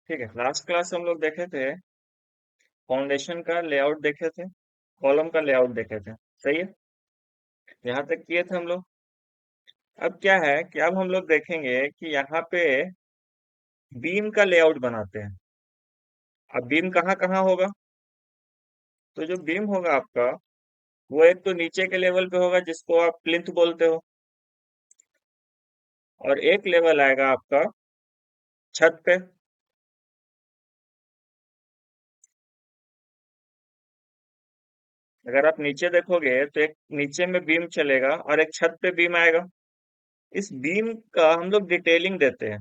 ठीक है। Last class हम लोग देखे थे, फाउंडेशन का लेआउट देखे थे, कॉलम का लेआउट देखे थे। सही है। यहाँ तक किए थे हम लोग। अब क्या है कि अब हम लोग देखेंगे कि यहाँ पे बीम का लेआउट बनाते हैं। अब बीम कहाँ कहाँ होगा? तो जो बीम होगा आपका, वो एक तो नीचे के लेवल पे होगा जिसको आप प्लिंथ बोलते हो, और एक लेवल आएगा आपका छत पे। अगर आप नीचे देखोगे तो एक नीचे में बीम चलेगा और एक छत पे बीम आएगा। इस बीम का हम लोग डिटेलिंग देते हैं।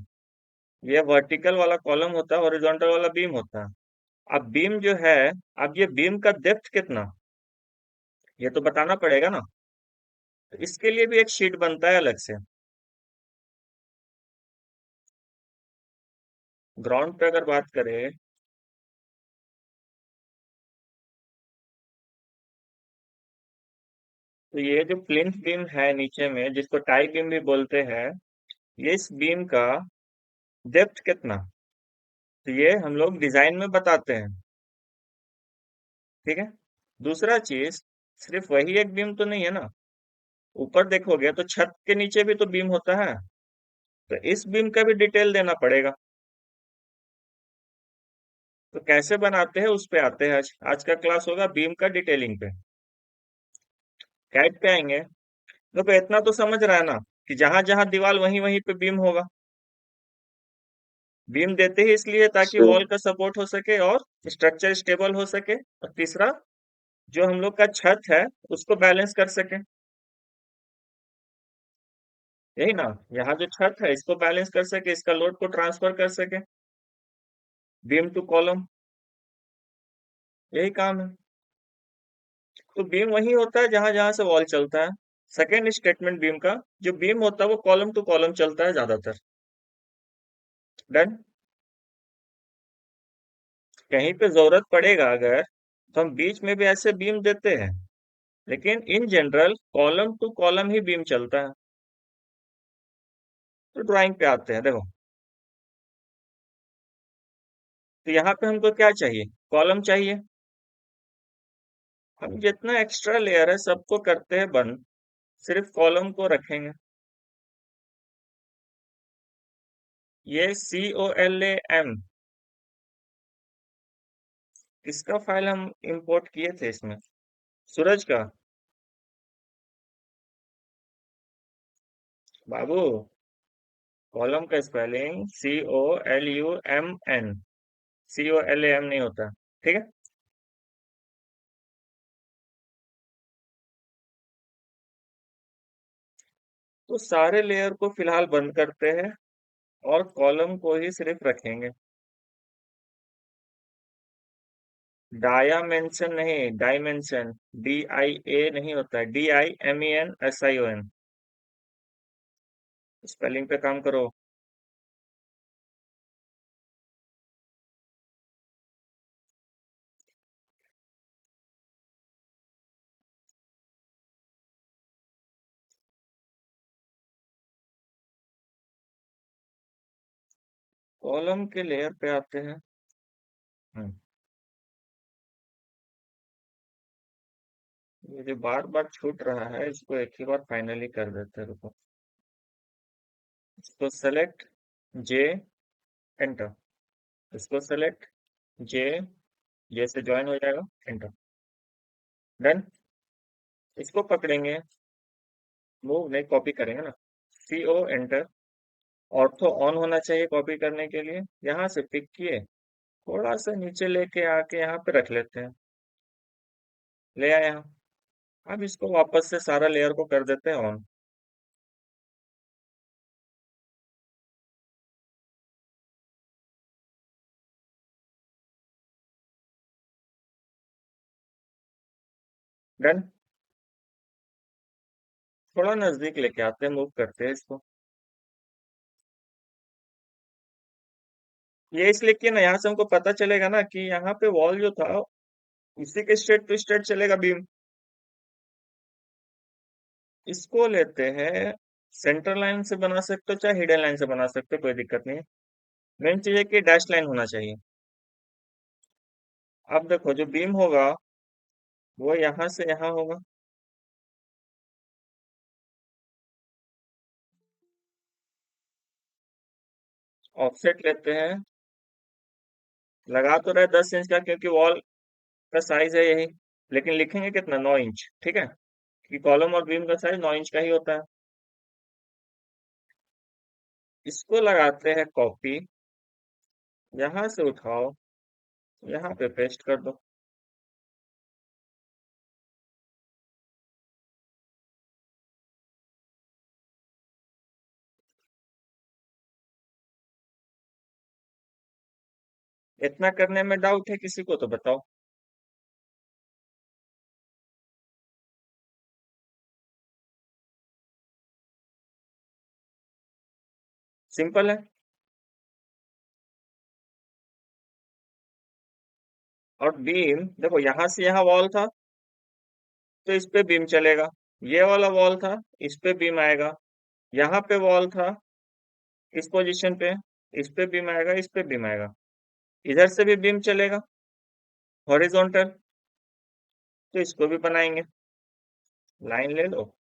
ये वर्टिकल वाला कॉलम होता है, हॉरिजॉन्टल वाला बीम होता है। अब बीम जो है, अब ये बीम का डेप्थ कितना, ये तो बताना पड़ेगा ना। तो इसके लिए भी एक शीट बनता है अलग से। ग्राउंड पे अगर बात करें, तो ये जो प्लिंथ बीम है नीचे में, जिसको टाई बीम भी बोलते हैं, ये इस बीम का डेप्थ कितना, तो ये हम लोग डिजाइन में बताते हैं। ठीक है। दूसरा चीज, सिर्फ वही एक बीम तो नहीं है ना। ऊपर देखोगे तो छत के नीचे भी तो बीम होता है। तो इस बीम का भी डिटेल देना पड़ेगा। तो कैसे बनाते हैं उस पे आते हैं। आज आज का क्लास होगा बीम का डिटेलिंग पे। कैट पे आएंगे। देखो इतना तो समझ रहा है ना, कि जहां जहां दीवार वहीं वहीं पे बीम होगा। बीम देते ही इसलिए ताकि सही। वॉल का सपोर्ट हो सके और स्ट्रक्चर स्टेबल हो सके। और तीसरा, जो हम लोग का छत है, उसको बैलेंस कर सके। यही ना। यहाँ जो छत है इसको बैलेंस कर सके, इसका लोड को ट्रांसफर कर सके, बीम टू कॉलम। यही काम है। तो बीम वही होता है जहां जहां से वॉल चलता है। सेकेंड स्टेटमेंट बीम का, जो बीम होता है वो कॉलम टू कॉलम चलता है ज्यादातर। डन। कहीं पे जरूरत पड़ेगा अगर, तो हम बीच में भी ऐसे बीम देते हैं, लेकिन in general column to column he beam चलता है। तो ड्राइंग पे आते हैं। देखो, तो यहाँ पे हमको क्या चाहिए? कॉलम चाहिए। हम जितना एक्स्ट्रा लेयर है सबको करते हैं बंद, सिर्फ कॉलम को रखेंगे। ये COLAM, किसका फाइल हम इंपोर्ट किए थे इसमें? सूरज का। बाबू, कॉलम का स्पेलिंग COLUMN, COLAM नहीं होता। ठीक है। तो सारे लेयर को फिलहाल बंद करते हैं और कॉलम को ही सिर्फ रखेंगे। डायमेंशन नहीं, डायमेंशन, DIA नहीं होता है, DIMENSION। स्पेलिंग पे काम करो। कॉलम के लेयर पे आते हैं। हम्म, ये जो बार बार छूट रहा है इसको एक ही बार फाइनली कर देते हैं। रुको, इसको सेलेक्ट, जे, एंटर। इसको सेलेक्ट, जे, जे से ज्वाइन हो जाएगा, एंटर। डन। इसको पकड़ेंगे, मूव नहीं, कॉपी करेंगे ना। CO, enter. ऑर्थो ऑन होना चाहिए कॉपी करने के लिए। यहाँ से पिक किए, थोड़ा सा नीचे लेके आके यहाँ पे रख लेते हैं। ले आए यहाँ। अब इसको वापस से सारा लेयर को कर देते हैं ऑन। डन। थोड़ा नजदीक लेके आते हैं, मूव करते हैं इसको। ये इसलिए कि ना, यहाँ से हमको पता चलेगा ना कि यहाँ पे वॉल जो था, इसी के स्ट्रेट टू स्ट्रेट चलेगा बीम। इसको लेते हैं, सेंटर लाइन से बना सकते हो चाहे हिडन लाइन से बना सकते हो, कोई दिक्कत नहीं है। मेन चीज है कि डैश लाइन होना चाहिए। अब देखो जो बीम होगा वो यहाँ से यहाँ होगा। ऑफसेट लेते हैं, लगा तो रहे 10 इंच का क्योंकि वॉल का साइज है यही, लेकिन लिखेंगे कितना, 9 इंच, ठीक है, कि कॉलम और बीम का साइज 9 इंच का ही होता है। इसको लगाते हैं कॉपी, यहाँ से उठाओ, यहाँ पे पेस्ट कर दो। इतना करने में डाउट है किसी को तो बताओ। सिंपल है। और बीम देखो यहाँ से यहाँ वॉल था तो इस पे बीम चलेगा, ये वाला वॉल था इस पे बीम आएगा, यहाँ पे वॉल था इस पोजीशन पे, इस पे बीम आएगा, इस पे बीम आएगा, इधर से भी बीम चलेगा हॉरिजॉन्टल, तो इसको भी बनाएंगे। लाइन ले लो,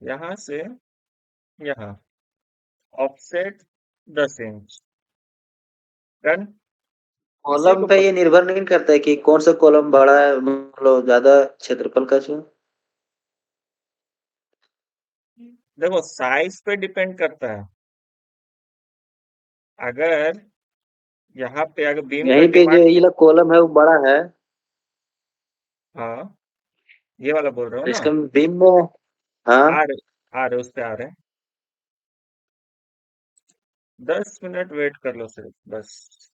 यहाँ से यहाँ, ऑफसेट 10 इंच, डन। इसी कॉलम को पे ये निर्भर नहीं करता है कि कौन सा कॉलम बड़ा है, मतलब ज्यादा क्षेत्रफल का जो। देखो साइज पे डिपेंड करता है। अगर यहाँ पे अगर बीम का यहीं पे जो डिमांड, ये कॉलम है वो बड़ा है। हाँ ये वाला बोल रहे हो ना, इसका बीम में। हाँ। आ रहे उस पे आ रहे हैं। 10 मिनट वेट कर लो सिर्फ बस।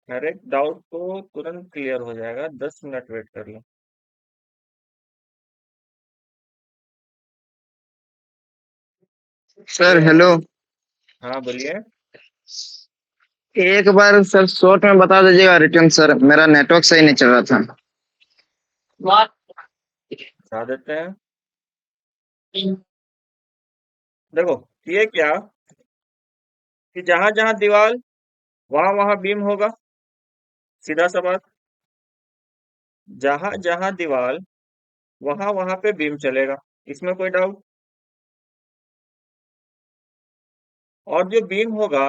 हर एक डाउट को तुरंत क्लियर हो जाएगा, 10 मिनट वेट कर लो। सर ये हेलो। हाँ बोलिए। एक बार सर शॉर्ट में बता दीजिएगा रिटर्न, सर मेरा नेटवर्क सही नहीं चल रहा था। बता देते हैं। देखो ये क्या, कि जहां जहां दीवार वहां वहां बीम होगा, सीधा सा बात। जहां जहां दीवार वहां वहां पे बीम चलेगा, इसमें कोई डाउट। और जो बीम होगा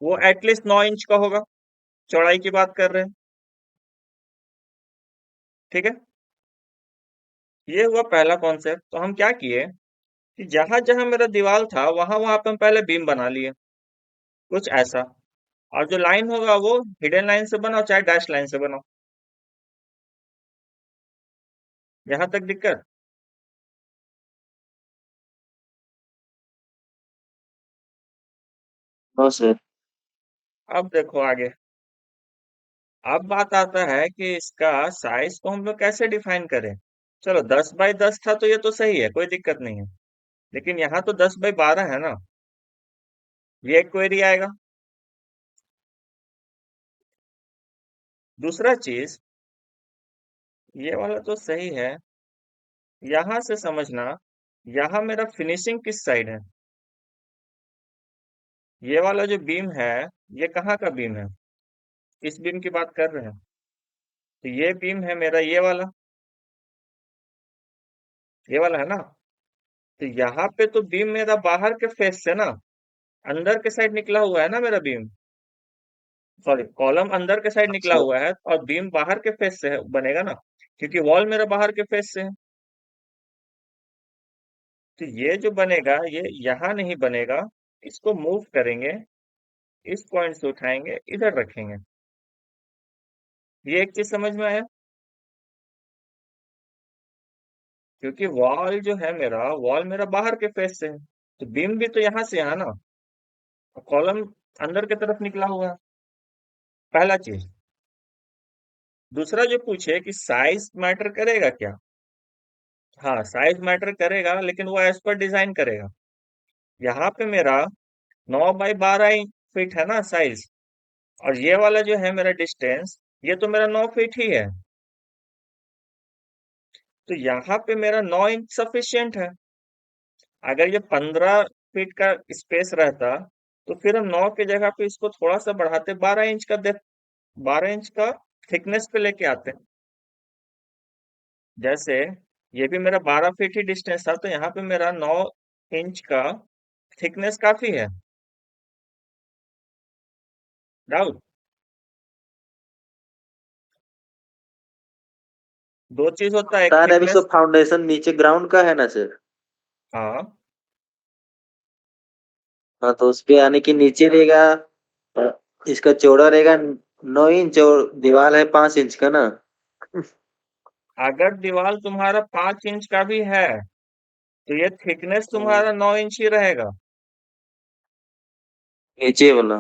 वो एटलीस्ट 9 इंच का होगा, चौड़ाई की बात कर रहे हैं, ठीक है। ये हुआ पहला कॉन्सेप्ट। तो हम क्या किए कि जहां जहां मेरा दीवार था वहां वहां पे हम पहले बीम बना लिए, कुछ ऐसा। और जो लाइन होगा वो हिडन लाइन से बनाओ चाहे डैश लाइन से बनाओ। यहाँ तक दिक्कत। No sir. अब देखो आगे। अब बात आता है कि इसका साइज को हम लोग कैसे डिफाइन करें। चलो 10 बाई 10 था तो ये तो सही है, कोई दिक्कत नहीं है। लेकिन यहाँ तो 10 बाई 12 है ना, ये एक क्वेरी आएगा। दूसरा चीज, ये वाला तो सही है, यहाँ से समझना, यहाँ मेरा फिनिशिंग किस साइड है। ये वाला जो बीम है ये कहाँ का बीम है, इस बीम की बात कर रहे हैं। तो ये बीम है मेरा ये वाला है ना। तो यहाँ पे तो बीम मेरा बाहर के फेस से ना, अंदर के साइड निकला हुआ है ना मेरा बीम, सॉरी कॉलम अंदर के साइड निकला अच्छा। हुआ है और बीम बाहर के फेस से बनेगा ना, क्योंकि वॉल मेरा बाहर के फेस से है। तो ये जो बनेगा ये यहाँ नहीं बनेगा, इसको मूव करेंगे, इस पॉइंट से उठाएंगे इधर रखेंगे। ये एक चीज समझ में आया। क्योंकि वॉल मेरा बाहर के फेस से है, तो बीम भी तो यहाँ से यहाँ ना, कॉलम अंदर की तरफ निकला हुआ है, पहला चीज। दूसरा जो पूछे कि साइज मैटर करेगा क्या, हाँ साइज मैटर करेगा, लेकिन वो एज पर डिजाइन करेगा। यहाँ पे मेरा 9 बाई 12 फीट है ना साइज, और ये वाला जो है मेरा डिस्टेंस, ये तो मेरा 9 फीट ही है। तो यहाँ पे मेरा 9 इंच सफिशियंट है। अगर ये 15 फीट का स्पेस रहता तो फिर हम 9 की जगह पे इसको थोड़ा सा बढ़ाते, 12 इंच का डेप्थ, 12 इंच का थिकनेस पे लेके आते। जैसे ये भी मेरा 12 फीट ही डिस्टेंस था, तो यहाँ पे मेरा 9 इंच का थिकनेस काफी है। डाउट? दो चीज होता है, एक बता रहे अभी थिकनेस। सब फाउंडेशन नीचे ग्राउंड का है ना सर। हाँ, हाँ तो उस पे आने के नीचे रहेगा। इसका चौड़ा रहेगा 9 इंच और दीवार है 5 इंच का ना। अगर दीवार तुम्हारा 5 इंच का भी है तो ये थिकनेस तुम्हारा 9 इंच ही रहेगा। नीचे वाला।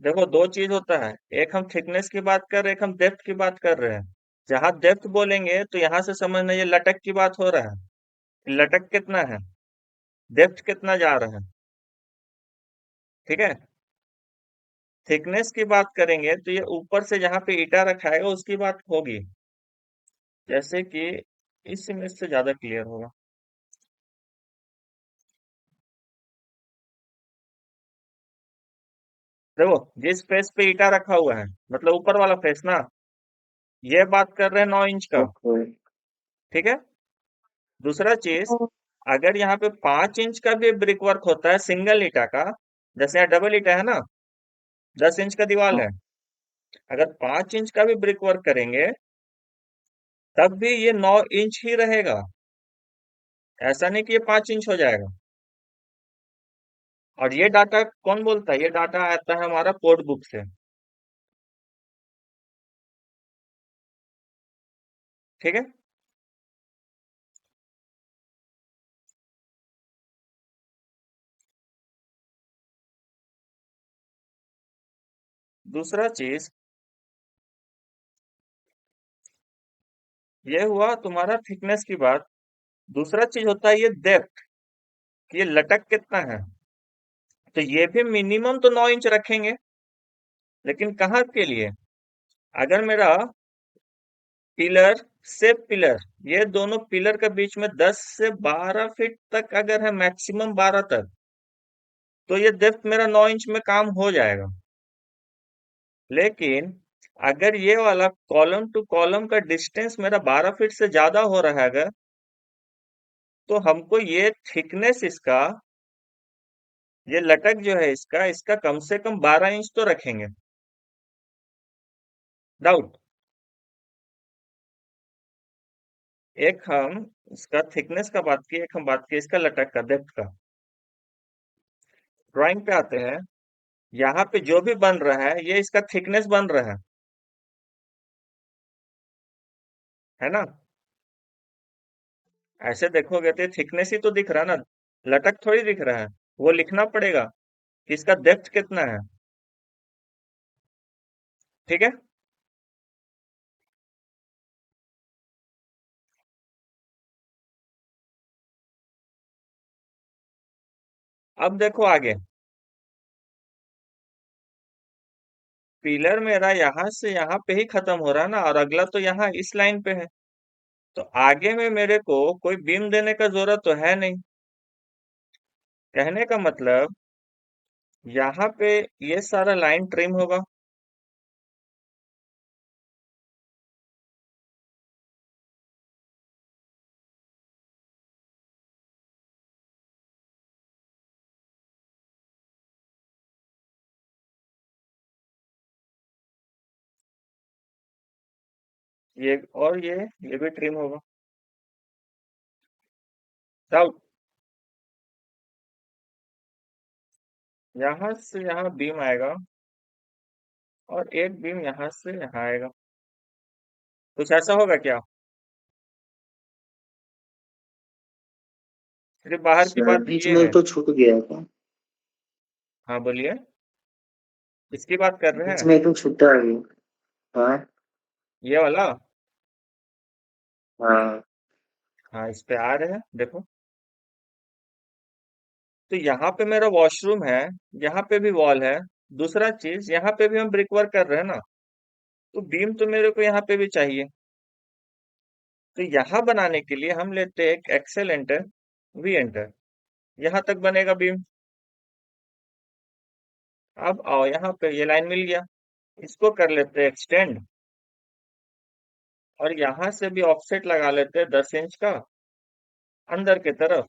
देखो, दो चीज होता है, एक हम थिकनेस की बात कर रहे हैं, एक हम डेप्थ की बात कर रहे हैं। जहां डेप्थ बोलेंगे तो यहां से समझना ये लटक की बात हो रहा है, लटक कितना है, डेप्थ कितना जा रहा है। ठीक है। थिकनेस की बात करेंगे तो ये ऊपर से जहां पे ईटा रखा है उसकी बात होगी। जैसे कि इस इमेज से ज्यादा क्लियर होगा। देखो, जिस फेस पे ईटा रखा हुआ है, मतलब ऊपर वाला फेस ना, ये बात कर रहे हैं 9 इंच का। ओके। ठीक है। दूसरा चीज, अगर यहाँ पे 5 इंच का भी ब्रिक वर्क होता है सिंगल ईटा का, जैसे यहाँ डबल ईटा है ना, 10 इंच का दीवार है, अगर 5 इंच का भी ब्रिक वर्क करेंगे तब भी ये 9 इंच ही रहेगा। ऐसा नहीं कि ये 5 इंच हो जाएगा। और ये डाटा कौन बोलता है? ये डाटा आता है हमारा कोड बुक से। ठीक है। दूसरा चीज, ये हुआ तुम्हारा थिकनेस की बात। दूसरा चीज होता है ये डेप्थ, कि ये लटक कितना है। तो ये भी मिनिमम तो 9 इंच रखेंगे, लेकिन कहाँ के लिए? अगर मेरा पिलर से पिलर, ये दोनों पिलर के बीच में 10 से 12 फीट तक अगर है, मैक्सिमम 12 तक, तो ये डेप्थ मेरा 9 इंच में काम हो जाएगा। लेकिन अगर ये वाला कॉलम टू कॉलम का डिस्टेंस मेरा 12 फीट से ज्यादा हो रहा है अगर, तो हमको ये थिकनेस इसका, ये लटक जो है इसका इसका कम से कम 12 इंच तो रखेंगे। डाउट? एक हम इसका थिकनेस का बात किए, एक हम बात किए इसका लटक का, डेप्थ का। ड्राइंग पे आते हैं। यहाँ पे जो भी बन रहा है ये इसका थिकनेस बन रहा है ना? ऐसे देखोगे तो थिकनेस ही तो दिख रहा है ना, लटक थोड़ी दिख रहा है। वो लिखना पड़ेगा कि इसका डेप्थ कितना है। ठीक है। अब देखो आगे, पिलर मेरा यहाँ से यहाँ पे ही खत्म हो रहा है ना, और अगला तो यहाँ इस लाइन पे है। तो आगे में मेरे को कोई बीम देने का जरूरत तो है नहीं। कहने का मतलब, यहाँ पे ये सारा लाइन ट्रिम होगा। ये और ये भी ट्रिम होगा। डाउट? यहाँ से यहाँ बीम आएगा, और एक बीम यहाँ से यहाँ आएगा। कुछ ऐसा होगा क्या? सिर्फ बाहर की सर बात बीच ये में है। तो छूट गया था। हाँ, बोलिए। इसकी बात कर रहे बीच हैं? में तो छूटा है। हाँ। ये वाला? हाँ। हाँ, इस पे आ रहे हैं, देखो। तो यहाँ पे मेरा वॉशरूम है, यहाँ पे भी वॉल है। दूसरा चीज, यहाँ पे भी हम ब्रिक वर्क कर रहे हैं ना, तो बीम तो मेरे को यहाँ पे भी चाहिए। तो यहाँ बनाने के लिए हम लेते हैं एक्सेल एंटर, वी एंटर, यहाँ तक बनेगा बीम। अब आओ यहाँ पे, ये लाइन मिल गया, इसको कर लेते हैं एक्सटेंड, और यहाँ से भी ऑफसेट लगा लेते हैं 10 इंच का अंदर की तरफ,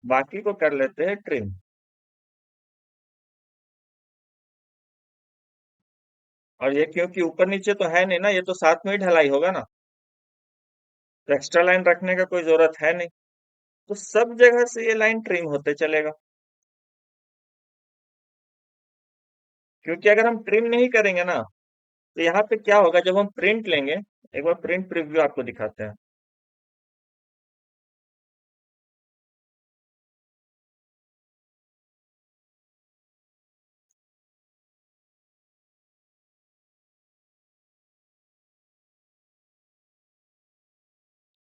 बाकी को कर लेते हैं ट्रिम। और ये क्योंकि ऊपर नीचे तो है नहीं ना, ये तो साथ में ही ढलाई होगा ना, तो एक्स्ट्रा लाइन रखने का कोई जरूरत है नहीं, तो सब जगह से ये लाइन ट्रिम होते चलेगा। क्योंकि अगर हम ट्रिम नहीं करेंगे ना, तो यहाँ पे क्या होगा, जब हम प्रिंट लेंगे, एक बार प्रिंट प्रीव्यू आपको दिखाते हैं।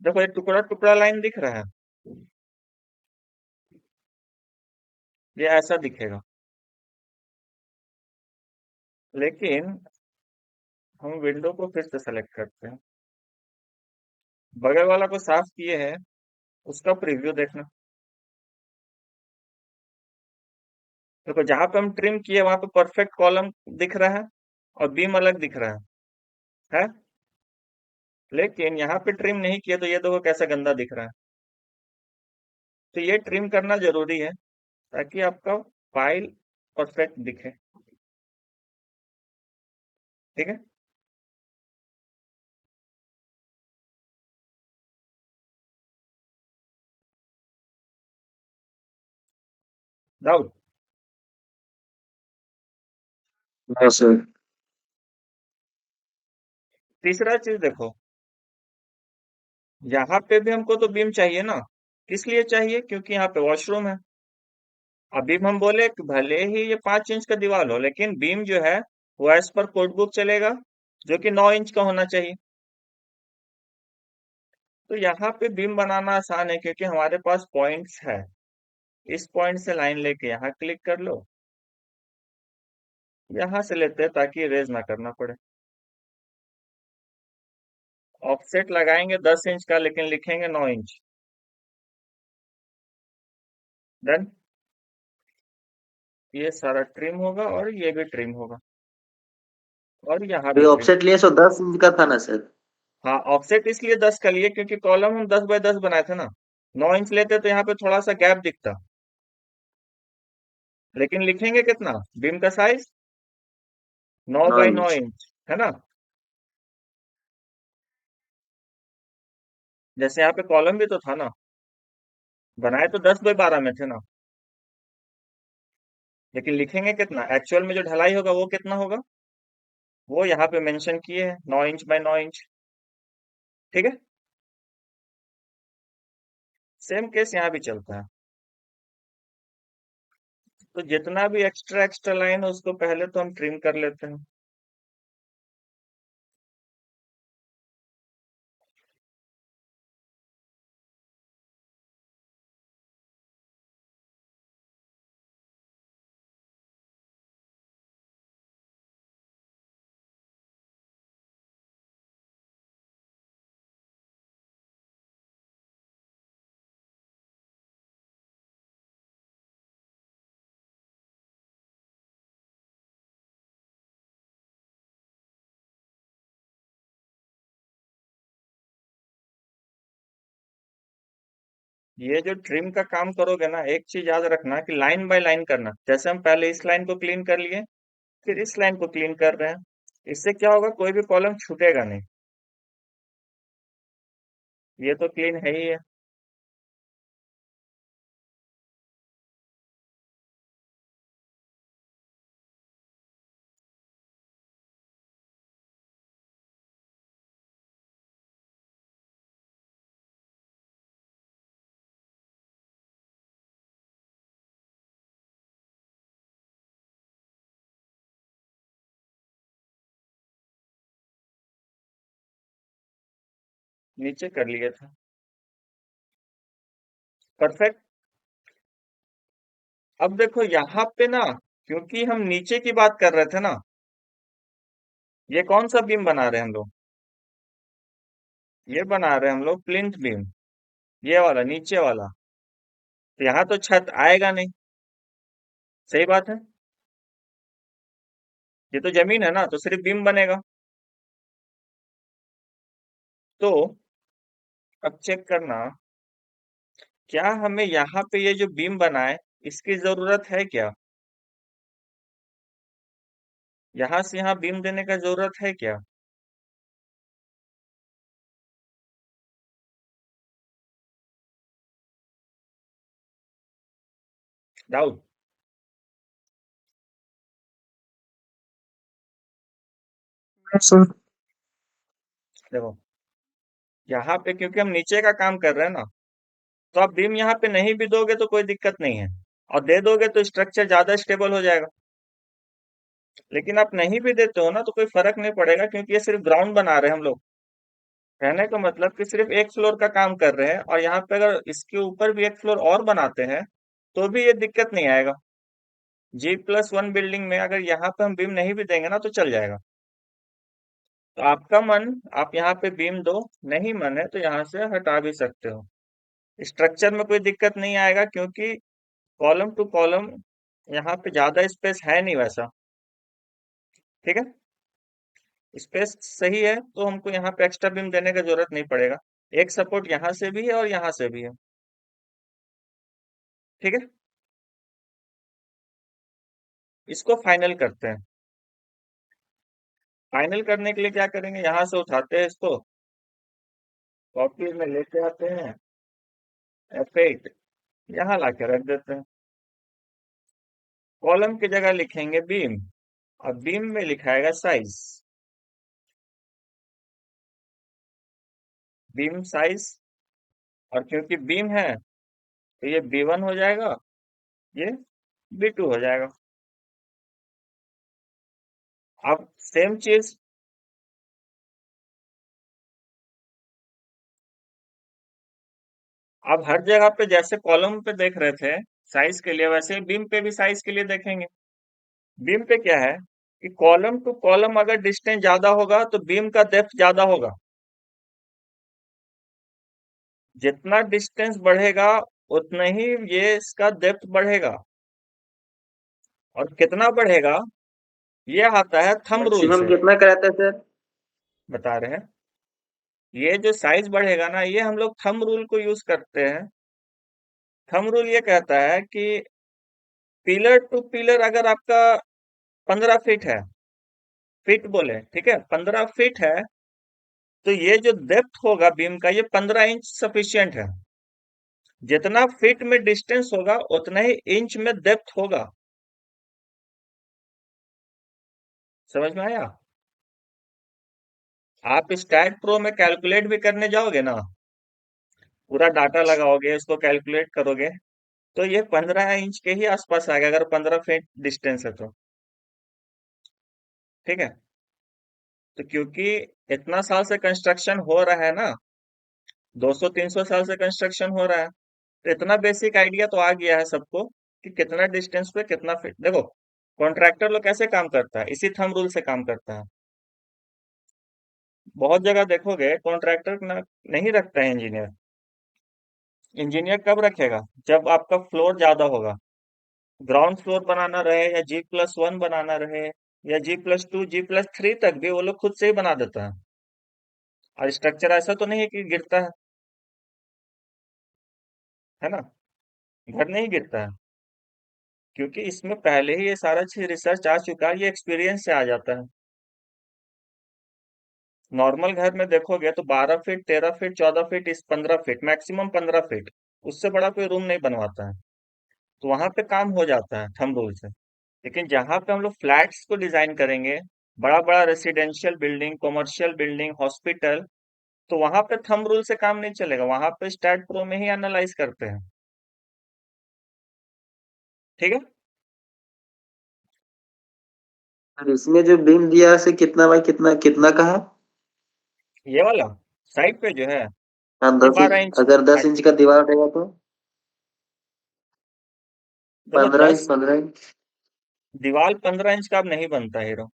देखो ये टुकड़ा टुकड़ा लाइन दिख रहा है, ये ऐसा दिखेगा। लेकिन हम विंडो को फिर से सेलेक्ट करते हैं, बगल वाला को साफ किए हैं, उसका प्रीव्यू देखना। देखो जहां पे हम ट्रिम किए वहां पे परफेक्ट कॉलम दिख रहा है और बीम अलग दिख रहा है। लेकिन यहाँ पे ट्रिम नहीं किया तो ये देखो कैसा गंदा दिख रहा है। तो ये ट्रिम करना जरूरी है ताकि आपका फाइल परफेक्ट दिखे। ठीक है, डाउट? हाँ सर। तीसरा चीज देखो, यहाँ पे भी हमको तो बीम चाहिए ना, किस लिए चाहिए, क्योंकि यहाँ पे वॉशरूम है। अभी हम बोले कि भले ही ये 5 इंच का दीवार हो, लेकिन बीम जो है वो एज पर कोड बुक चलेगा, जो कि 9 इंच का होना चाहिए। तो यहाँ पे बीम बनाना आसान है क्योंकि हमारे पास पॉइंट्स है। इस पॉइंट से लाइन लेके यहाँ क्लिक कर लो, यहाँ से लेते हैं ताकि इरेज ना करना पड़े। ऑफसेट लगाएंगे 10 इंच का, लेकिन लिखेंगे 9 इंच। डन। ये सारा ट्रिम होगा और ये भी ट्रिम होगा, और यहाँ अभी भी ट्रिम। ऑफसेट लिए सो 10 इंच का था ना सर। हाँ, ऑफसेट इसलिए 10 का लिए क्योंकि कॉलम हम 10 बाय 10 बनाए थे ना, 9 इंच लेते तो यहाँ पे थोड़ा सा गैप दिखता। लेकिन लिखेंगे कितना, बीम का size 9 9 by now inch inch है ना। जैसे यहाँ पे कॉलम भी तो था ना, बनाए तो 10 बाय 12 में थे ना, लेकिन लिखेंगे कितना, एक्चुअल में जो ढलाई होगा वो कितना होगा, वो यहाँ पे मेंशन किए हैं, 9 इंच बाय 9 इंच। ठीक है, सेम केस यहाँ भी चलता है। तो जितना भी एक्स्ट्रा एक्स्ट्रा लाइन है उसको पहले तो हम ट्रिम कर लेते हैं। ये जो ट्रिम का काम करोगे ना, एक चीज याद रखना कि लाइन बाय लाइन करना। जैसे हम पहले इस लाइन को क्लीन कर लिए, फिर इस लाइन को क्लीन कर रहे हैं, इससे क्या होगा, कोई भी कॉलम छूटेगा नहीं। ये तो क्लीन है ही है। नीचे कर लिए थे, परफेक्ट। अब देखो यहाँ पे ना, क्योंकि हम नीचे की बात कर रहे थे ना, ये कौन सा बीम बना रहे हैं हम लोग, ये बना रहे हैं हम लोग प्लिंथ बीम, ये वाला नीचे वाला। तो यहाँ तो छत आएगा नहीं, सही बात है। ये तो जमीन है ना, तो सिर्फ बीम बनेगा। तो अब चेक करना, क्या हमें यहाँ पे ये जो बीम बना है इसकी जरूरत है क्या? यहाँ से यहाँ बीम देने का जरूरत है क्या? डाउट? सर देखो, यहाँ पे क्योंकि हम नीचे का काम कर रहे हैं ना, तो आप बीम यहाँ पे नहीं भी दोगे तो कोई दिक्कत नहीं है, और दे दोगे तो स्ट्रक्चर ज्यादा स्टेबल हो जाएगा। लेकिन आप नहीं भी देते हो ना तो कोई फर्क नहीं पड़ेगा, क्योंकि ये सिर्फ ग्राउंड बना रहे हैं हम लोग। कहने का मतलब कि सिर्फ एक फ्लोर का काम कर रहे हैं, और यहाँ पे अगर इसके ऊपर भी एक फ्लोर और बनाते हैं तो भी ये दिक्कत नहीं आएगा। G+1 बिल्डिंग में अगर यहाँ पे हम बीम नहीं भी देंगे ना तो चल जाएगा। तो आपका मन, आप यहाँ पे बीम दो, नहीं मन है तो यहाँ से हटा भी सकते हो। स्ट्रक्चर में कोई दिक्कत नहीं आएगा, क्योंकि कॉलम टू कॉलम यहाँ पे ज्यादा स्पेस है नहीं वैसा। ठीक है, स्पेस सही है, तो हमको यहाँ पे एक्स्ट्रा बीम देने का जरूरत नहीं पड़ेगा। एक सपोर्ट यहाँ से भी है और यहाँ से भी है। ठीक है, इसको फाइनल करते हैं। फाइनल करने के लिए क्या करेंगे, यहाँ से उठाते हैं इसको, कॉपी में लेते आते हैं, F8 यहाँ लाके रख देते हैं। कॉलम की जगह लिखेंगे बीम, और बीम में लिखाएगा साइज, बीम साइज। और क्योंकि बीम है तो ये B1 हो जाएगा, ये B2 हो जाएगा। अब सेम चीज, अब हर जगह पे जैसे कॉलम पे देख रहे थे साइज के लिए, वैसे बीम पे भी साइज के लिए देखेंगे। बीम पे क्या है कि कॉलम टू कॉलम अगर डिस्टेंस ज्यादा होगा तो बीम का डेप्थ ज्यादा होगा। जितना डिस्टेंस बढ़ेगा उतना ही ये इसका डेप्थ बढ़ेगा। और कितना बढ़ेगा ये आता है थंब रूल मैक्सिमम से। कितना कराता है सर? बता रहे हैं, ये जो साइज बढ़ेगा ना, ये हम लोग थंब रूल को यूज करते हैं। थंब रूल ये कहता है कि पिलर टू पिलर अगर आपका 15 फीट है, फीट बोले ठीक है, 15 फीट है, तो ये जो डेप्थ होगा बीम का, ये 15 इंच सफिशियंट है। जितना फीट में डिस्टेंस होगा उतना ही इंच में डेप्थ होगा। समझ में आया? आप स्टैट प्रो में कैलकुलेट भी करने जाओगे ना, पूरा डाटा लगाओगे, उसको कैलकुलेट करोगे, तो ये 15 इंच के ही आसपास आएगा, अगर 15 फीट डिस्टेंस है तो। ठीक है, तो क्योंकि इतना साल से कंस्ट्रक्शन हो रहा है ना, 200-300 साल से कंस्ट्रक्शन हो रहा है, तो इतना बेसिक आइडिया तो आ गया है सबको कि कितना डिस्टेंस पे कितना फीट। देखो, कॉन्ट्रैक्टर लोग कैसे काम करता है, इसी थंब रूल से काम करता है। बहुत जगह देखोगे कॉन्ट्रैक्टर नहीं रखता है इंजीनियर। इंजीनियर कब रखेगा, जब आपका फ्लोर ज्यादा होगा, ग्राउंड फ्लोर बनाना रहे या G+1 बनाना रहे, या G+2 G+3 तक भी वो लोग खुद से ही बना देता है। और स्ट्रक्चर ऐसा तो नहीं है कि गिरता है ना, घर नहीं गिरता है, क्योंकि इसमें पहले ही ये सारा चीज रिसर्च आ चुका है, ये एक्सपीरियंस से आ जाता है। नॉर्मल घर में देखोगे तो 12 फीट, 13 फीट, 14 फीट, इस 15 फीट, मैक्सिमम 15 फीट, उससे बड़ा कोई रूम नहीं बनवाता है। तो वहां पे काम हो जाता है थंब रूल से। लेकिन जहां पे हम लोग फ्लैट्स को डिजाइन करेंगे, बड़ा बड़ा residential building, commercial building, hospital, तो वहां पे थंब रूल से काम नहीं चलेगा, वहां पे स्टैट प्रो में ही एनालाइज करते हैं। ठीक है, और इसमें जो बीम दिया है, से कितना बाई कितना कितना का है? ये वाला साइड पे जो है, हाँ, ये 10 इंच, 12 इंच। अगर 10 इंच का दीवार रहेगा तो देखो 15 इंच, दस 15 इंच। दीवार 15 इंच का अब नहीं बनता हीरो।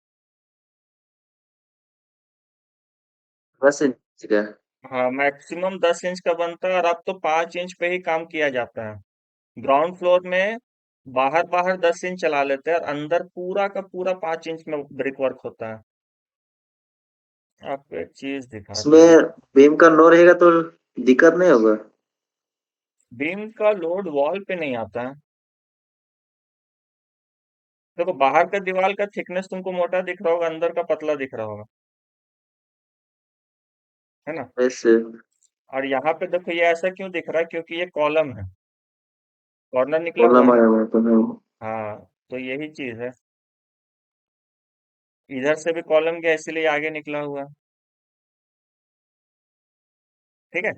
10 इंच का। हाँ, मैक्सिमम 10 इंच का बनता है और अब तो 5 इंच पे ही काम किया जाता है। ग्राउंड फ्लोर में बाहर बाहर 10 इंच चला लेते हैं और अंदर पूरा का पूरा 5 इंच में ब्रिक वर्क होता है। आपको एक चीज दिखाते हैं। इसमें बीम का लो रहेगा तो दिक्कत नहीं होगा। बीम का लोड वॉल पे नहीं आता है। देखो, बाहर का दीवार का थिकनेस तुमको मोटा दिख रहा होगा, अंदर का पतला दिख रहा होगा, है ना। वैसे और यहाँ पे देखो, ये ऐसा क्यों दिख रहा है, क्योंकि ये कॉलम है, कॉर्नर निकला हुआ कॉलम है ना। आया हुआ तो है। हाँ, तो यही चीज है। इधर से भी कॉलम गया, इसीलिए आगे निकला हुआ है। ठीक है।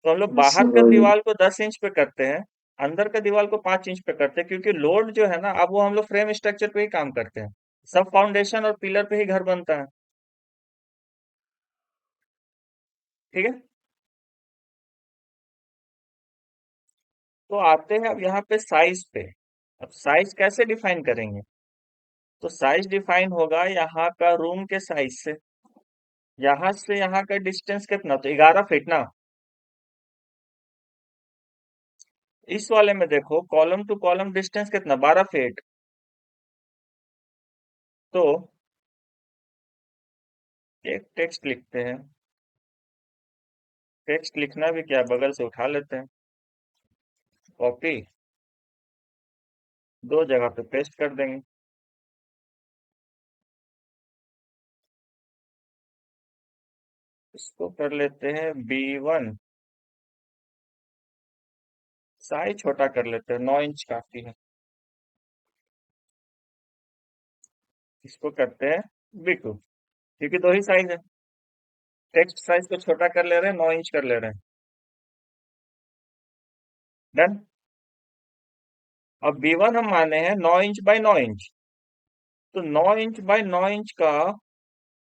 तो हम लोग ऐसे बाहर का भाई। दीवार को 10 इंच पे करते हैं, अंदर का दीवार को 5 इंच पे करते हैं, क्योंकि लोड जो है ना, अब वो हम लोग फ्रेम स्ट्रक्चर पे ही काम करते हैं। सब फाउंडेशन और पिलर पे ही घर बनता है। ठीक है। तो आते हैं अब यहाँ पे साइज पे। अब साइज कैसे डिफाइन करेंगे? तो साइज डिफाइन होगा यहाँ का रूम के साइज से। यहाँ से यहाँ का डिस्टेंस कितना, तो 11 फीट ना। इस वाले में देखो, कॉलम टू कॉलम डिस्टेंस कितना, 12 फीट। तो एक टेक्स्ट लिखते हैं। टेक्स्ट लिखना भी क्या, बगल से उठा लेते हैं, कॉपी, दो जगह पे पेस्ट कर देंगे। इसको कर लेते हैं B1। साइज छोटा कर लेते हैं, 9 इंच काफी है। इसको करते हैं B2, क्योंकि दो ही साइज है। टेक्स्ट साइज को छोटा कर ले रहे हैं, 9 इंच कर ले रहे हैं। डन। अब B1 हम माने हैं 9 इंच बाय 9 इंच। तो 9 इंच बाय 9 इंच का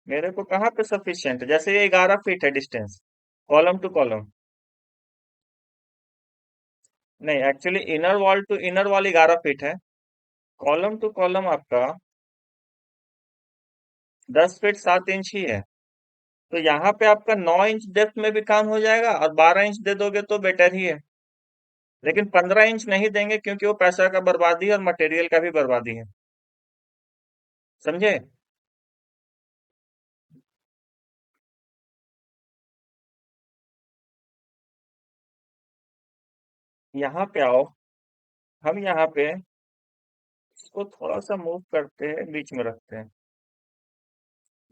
मेरे को कहाँ पे सफिशियंट है, जैसे ये 11 फीट है डिस्टेंस, कॉलम टू कॉलम। नहीं, actually inner wall to inner wall 11 feet है। कॉलम टू कॉलम आपका 10 फीट 7 इंच ही है। तो यहाँ पे आपका 9 इंच डेप्थ में भी काम हो जाएगा, और 12 इंच दे दोगे तो बेटर ही है। लेकिन 15 इंच नहीं देंगे, क्योंकि वो पैसा का बर्बादी है और मटेरियल का भी बर्बादी है। समझे? यहाँ पे आओ। हम यहाँ पे इसको थोड़ा सा मूव करते हैं, बीच में रखते हैं।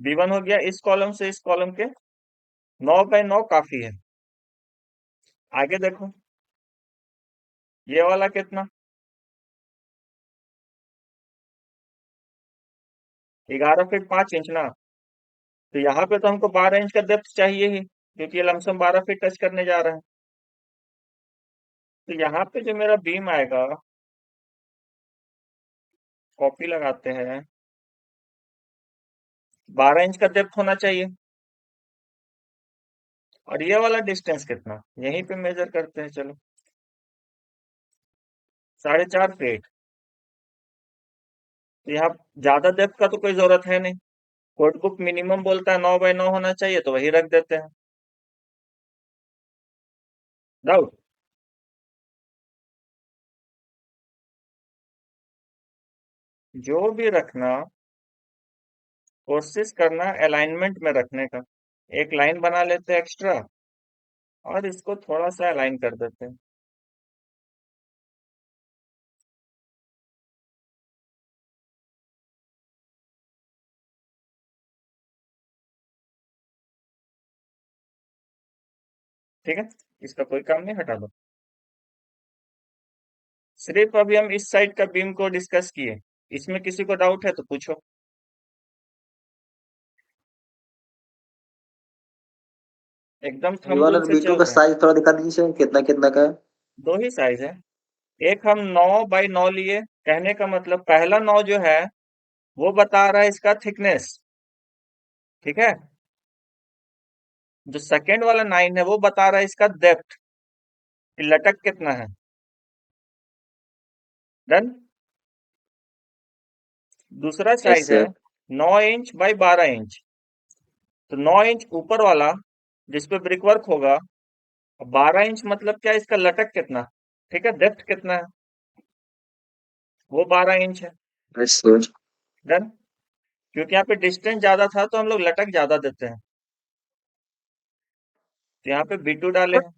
B1 हो गया, इस कॉलम से इस कॉलम के 9 बाय 9 काफी है। आगे देखो, ये वाला कितना, 11 फीट 5 इंच ना। तो यहाँ पे तो हमको 12 इंच का डेप्थ चाहिए ही, क्योंकि ये लमसम 12 फीट टच करने जा रहा है। तो यहाँ पे जो मेरा बीम आएगा, कॉपी लगाते हैं, 12 इंच का डेप्थ होना चाहिए। और ये वाला डिस्टेंस कितना, यहीं पे मेजर करते हैं, चलो, 4.5 फीट। तो यहाँ ज्यादा डेप्थ का तो कोई जरूरत है नहीं। कोड बुक मिनिमम बोलता है 9 बाय 9 होना चाहिए, तो वही रख देते हैं। डाउट? जो भी रखना, कोशिश करना अलाइनमेंट में रखने का। एक लाइन बना लेते हैं एक्स्ट्रा, और इसको थोड़ा सा अलाइन कर देते हैं। ठीक है। इसका कोई काम नहीं, हटा दो। सिर्फ अभी हम इस साइड का बीम को डिस्कस किए। इसमें किसी को डाउट है तो पूछो। एकदम थंब B1 रूल और से B2 चल का रहे हैं। साइज थोड़ा दिखा दीजिए कितना कितना का है। दो ही साइज है। एक हम 9 बाय 9 लिए, कहने का मतलब पहला 9 जो है वो बता रहा है इसका थिकनेस। ठीक है। जो सेकंड वाला 9 है वो बता रहा है इसका डेप्थ, कि लटक कितना है। डन। दूसरा साइज ऐसे है 9 इंच बाय 12 इंच। तो 9 इंच ऊपर वाला जिसपे ब्रिक वर्क होगा, 12 इंच मतलब क्या, इसका लटक कितना, ठीक है, डेप्थ कितना है, वो 12 इंच है। Yes sir. डन। क्योंकि यहाँ पे डिस्टेंस ज्यादा था तो हम लोग लटक ज्यादा देते हैं, तो यहाँ पे B2 डाले हैं।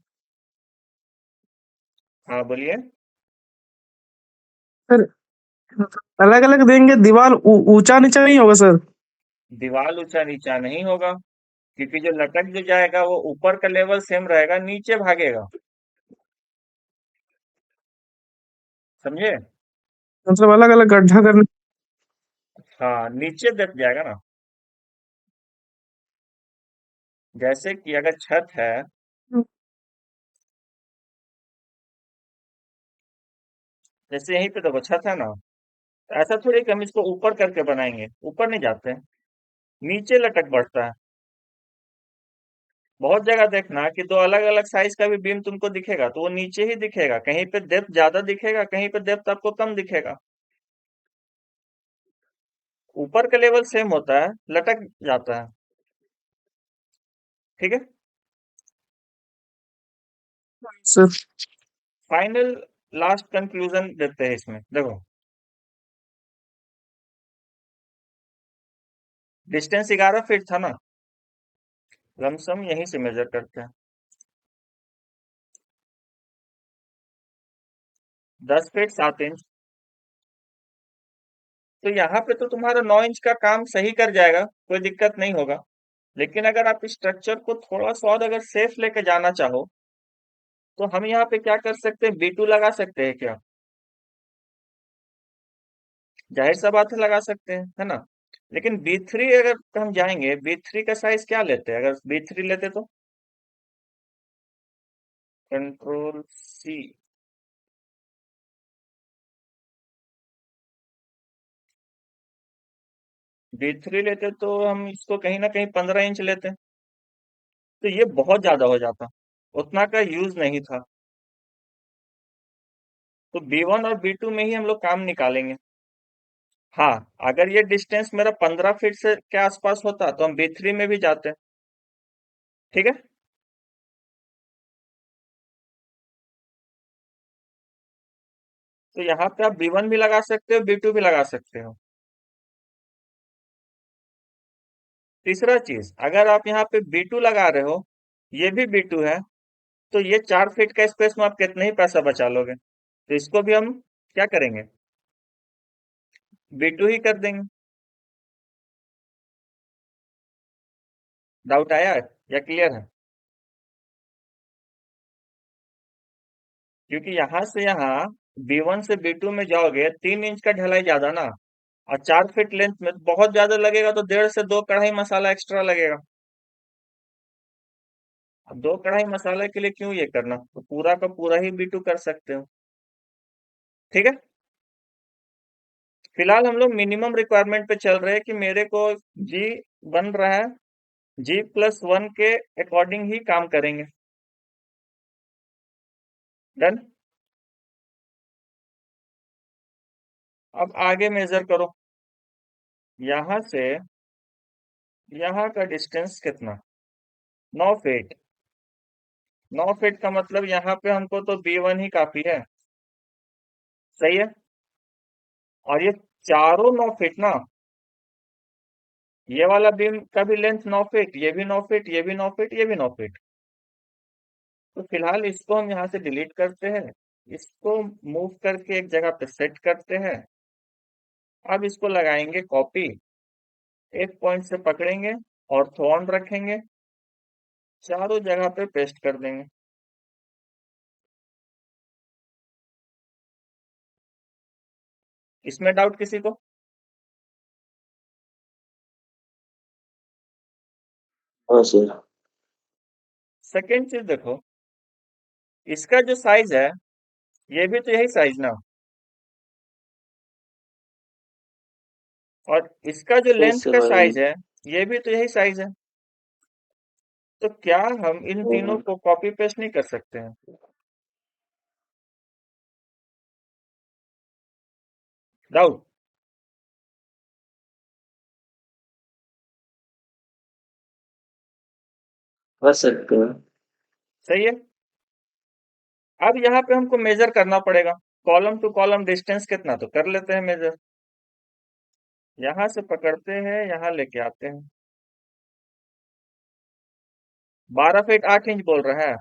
हाँ बोलिए। सर अलग अलग देंगे, दीवार ऊंचा नीचा नहीं होगा सर? दीवार ऊंचा नीचा नहीं होगा, क्योंकि जो लटक जो जाएगा वो ऊपर का लेवल सेम रहेगा, नीचे भागेगा, समझे। मतलब अलग अलग गड्ढा करने। हाँ नीचे दब जाएगा ना। जैसे कि अगर छत है, जैसे यहीं पे देखो छत है ना, तो ऐसा थोड़ी कि हम इसको ऊपर करके बनाएंगे, ऊपर नहीं जाते हैं, नीचे लटक बढ़ता है। बहुत जगह देखना कि दो अलग अलग साइज का भी बीम तुमको दिखेगा तो वो नीचे ही दिखेगा, कहीं पे डेप्थ ज्यादा दिखेगा, कहीं पे डेप्थ आपको कम दिखेगा। ऊपर का लेवल सेम होता है, लटक जाता है, ठीक है। सर फाइनल लास्ट कंक्लूजन देते हैं इसमें, देखो डिस्टेंस 11 फीट था ना, लमसम यहीं से मेजर करते हैं, 10 फीट 7 इंच। तो यहाँ पे तो तुम्हारा 9 इंच का काम सही कर जाएगा, कोई दिक्कत नहीं होगा। लेकिन अगर आप स्ट्रक्चर को थोड़ा सा और अगर सेफ लेके जाना चाहो, तो हम यहाँ पे क्या कर सकते हैं, B2 लगा सकते हैं क्या, जाहिर सा बात है लगा सकते हैं, है ना। लेकिन B3 अगर हम जाएंगे, B3 का साइज क्या लेते हैं, अगर B3 लेते तो Ctrl+C, B3 लेते तो हम इसको कहीं ना कहीं 15 इंच लेते, तो ये बहुत ज्यादा हो जाता, उतना का यूज नहीं था। तो B1 और B2 में ही हम लोग काम निकालेंगे। हाँ, अगर ये डिस्टेंस मेरा 15 फीट से के आसपास होता तो हम B3 में भी जाते, ठीक है। तो यहाँ पे आप B1 भी लगा सकते हो, B2 भी लगा सकते हो। तीसरा चीज, अगर आप यहाँ पे B2 लगा रहे हो, ये भी B2 है, तो ये 4 फीट का स्पेस में आप कितना ही पैसा बचा लोगे, तो इसको भी हम क्या करेंगे, B2 ही कर देंगे। डाउट आया है या क्लियर है? क्योंकि यहाँ से यहाँ B1 से B2 में जाओगे, 3 इंच का ढलाई ज्यादा ना, और 4 फीट लेंथ में तो बहुत ज्यादा लगेगा, तो 1.5 से 2 कढ़ाई मसाला एक्स्ट्रा लगेगा। अब 2 कढ़ाई मसाले के लिए क्यों ये करना, तो पूरा का पूरा ही B2 कर सकते हो, ठीक है। फिलहाल हम लोग मिनिमम रिक्वायरमेंट पे चल रहे हैं कि मेरे को जी बन रहा है, G+1 के अकॉर्डिंग ही काम करेंगे। डन। अब आगे मेजर करो, यहां से यहाँ का डिस्टेंस कितना, 9 फीट। 9 फीट का मतलब यहाँ पे हमको तो B1 ही काफी है, सही है। और ये चारों 9 फीट ना, ये वाला बीम का भी लेंथ 9 फीट, ये भी 9 फीट, ये भी 9 फीट, ये भी 9 फीट। तो फिलहाल इसको हम यहाँ से डिलीट करते हैं, इसको मूव करके एक जगह पे सेट करते हैं। अब इसको लगाएंगे कॉपी, एक पॉइंट से पकड़ेंगे, ऑर्थो ऑन रखेंगे, चारों जगह पे पेस्ट कर देंगे। इसमें डाउट किसी को? हाँ सर। सेकेंड चीज देखो, इसका जो साइज है, ये भी तो यही साइज ना, और इसका जो यस लेंथ सर का वही। साइज है, ये भी तो यही साइज है। तो क्या हम इन तीनों को कॉपी पेस्ट नहीं कर सकते हैं? डाउट? कर सकते हैं। सही है। अब यहाँ पे हमको मेजर करना पड़ेगा, कॉलम टू कॉलम डिस्टेंस कितना, तो कर लेते हैं मेजर। यहां से पकड़ते हैं, यहाँ लेके आते हैं। 12 फीट 8 इंच बोल रहा है,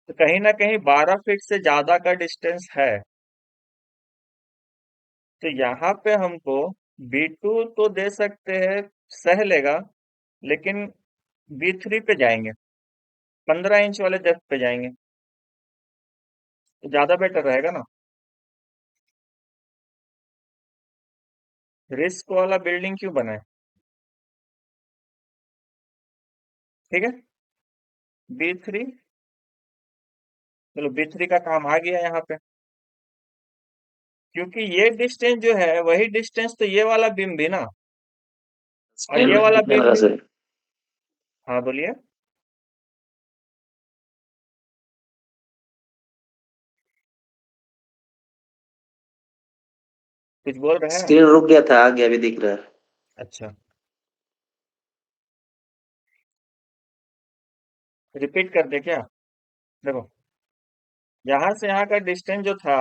तो कहीं ना कहीं 12 फीट से ज्यादा का डिस्टेंस है। तो यहाँ पे हमको B2 तो दे सकते हैं, सह लेगा, लेकिन B3 पे जाएंगे, 15 इंच वाले डेप्थ पे जाएंगे, तो ज्यादा बेटर रहेगा ना। रिस्क वाला बिल्डिंग क्यों बनाए, ठीक है। B3, चलो B3 का काम आ गया यहाँ पे, क्योंकि ये डिस्टेंस जो है वही डिस्टेंस तो ये वाला बीम भी ना, और स्केल ये में वाला कितना बीम लगा भी। सर? हाँ बोलिए। कुछ बोल रहे हैं। स्क्रीन रुक गया था, आ गया, अभी दिख रहा है। अच्छा, रिपीट कर दे क्या। देखो, यहाँ से यहाँ का डिस्टेंस जो था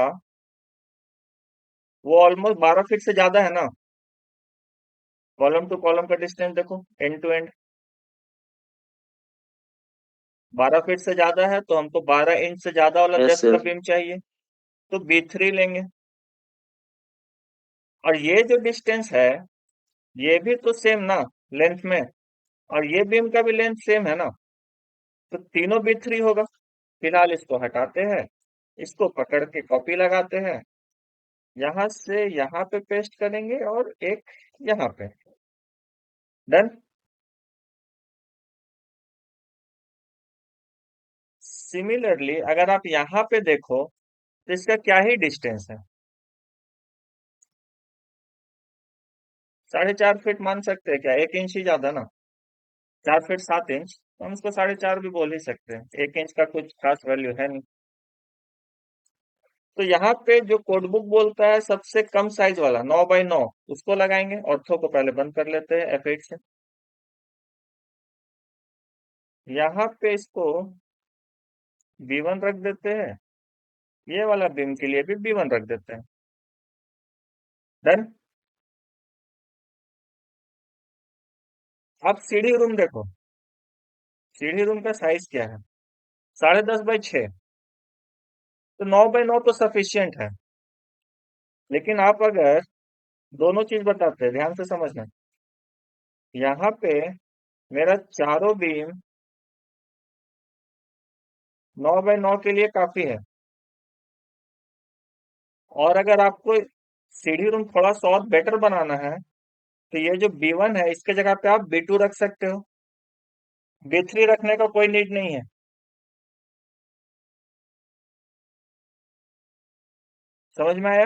वो ऑलमोस्ट 12 फीट से ज्यादा है ना। कॉलम टू कॉलम का डिस्टेंस देखो, एंड टू एंड 12 फीट से ज्यादा है, तो हमको 12 इंच से ज्यादा वाला यस डेप्थ का सर। बीम चाहिए, तो B3 लेंगे। और ये जो डिस्टेंस है ये भी तो सेम ना लेंथ में, और ये बीम का भी लेंथ सेम है ना, तो तीनों B3 होगा। फिलहाल इसको हटाते हैं, इसको पकड़ के कॉपी लगाते हैं, यहां से यहाँ पे पेस्ट करेंगे और एक यहाँ पे। डन। सिमिलरली अगर आप यहाँ पे देखो तो इसका क्या ही डिस्टेंस है, 4.5 फीट मान सकते हैं क्या, 1 इंच ही ज्यादा ना, 4 फीट 7 इंच, तो हम इसको 4.5 भी बोल ही सकते हैं, 1 इंच का कुछ खास वैल्यू है नहीं। तो यहाँ पे जो कोडबुक बोलता है सबसे कम साइज वाला 9 बाई 9, उसको लगाएंगे। ऑर्थो को पहले बंद कर लेते हैं F8 से। यहाँ पे इसको B1 रख देते हैं, ये वाला बीम के लिए भी B1 रख देते हैं। डन। अब सीढ़ी रूम देखो, सीढ़ी रूम का साइज क्या है, 10.5 बाई 6, तो 9 बाई 9 तो सफिशियंट है। लेकिन आप अगर दोनों चीज बताते हैं, ध्यान से समझना, यहाँ पे मेरा चारों बीम 9 बाई 9 के लिए काफी है, और अगर आपको सीढ़ी रूम थोड़ा सा और बेटर बनाना है, तो ये जो B1 है इसके जगह पे आप B2 रख सकते हो, B3 रखने का कोई नीड नहीं है। समझ में आया।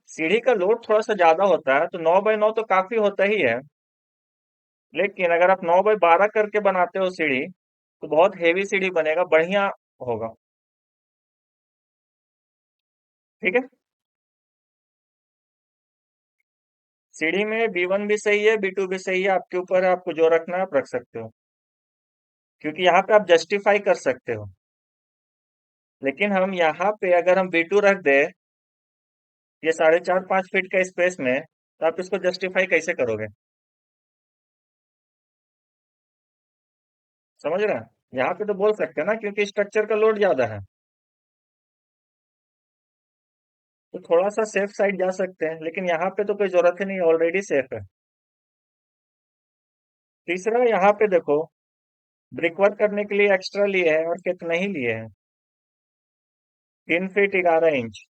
सीढ़ी का लोड थोड़ा सा ज्यादा होता है, तो 9 बाई 9 तो काफी होता ही है, लेकिन अगर आप 9 बाई 12 करके बनाते हो सीढ़ी, तो बहुत हेवी सीढ़ी बनेगा, बढ़िया होगा। ठीक है। सीढ़ी में B1 भी सही है, B2 भी सही है, आपके ऊपर है, आपको जो रखना है आप रख सकते हो, क्योंकि यहाँ पे आप जस्टिफाई कर सकते हो। लेकिन हम यहाँ पे अगर हम B2 रख दे, ये 4.5 5 फीट का स्पेस में, तो आप इसको जस्टिफाई कैसे करोगे। समझ रहे हैं। यहाँ पे तो बोल सकते हैं ना, क्योंकि स्ट्रक्चर का लोड ज्यादा है, तो थोड़ा सा सेफ साइड जा सकते हैं, लेकिन यहाँ पे तो कोई जरूरत ही नहीं, ऑलरेडी सेफ है। तीसरा, यहाँ पे देखो, ब्रिक वर्क करने के लिए एक्स्ट्रा लिए हैं, और कितना ही लिए हैं, 3 फीट 11 इंच,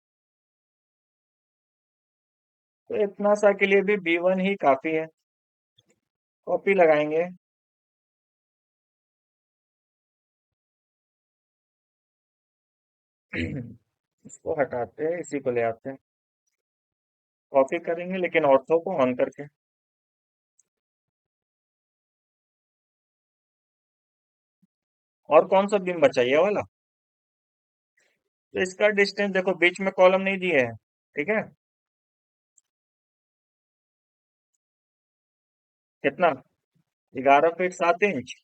तो इतना सा के लिए भी B1 ही काफी है। कॉपी लगाएंगे, इसको हटाते हैं, इसी को ले आते हैं, कॉपी करेंगे लेकिन ऑर्थो को ऑन करके। और कौन सा बीम बचा, ये वाला। तो इसका डिस्टेंस देखो, बीच में कॉलम नहीं दिए हैं, ठीक है। कितना? 11 फीट 7 इंच।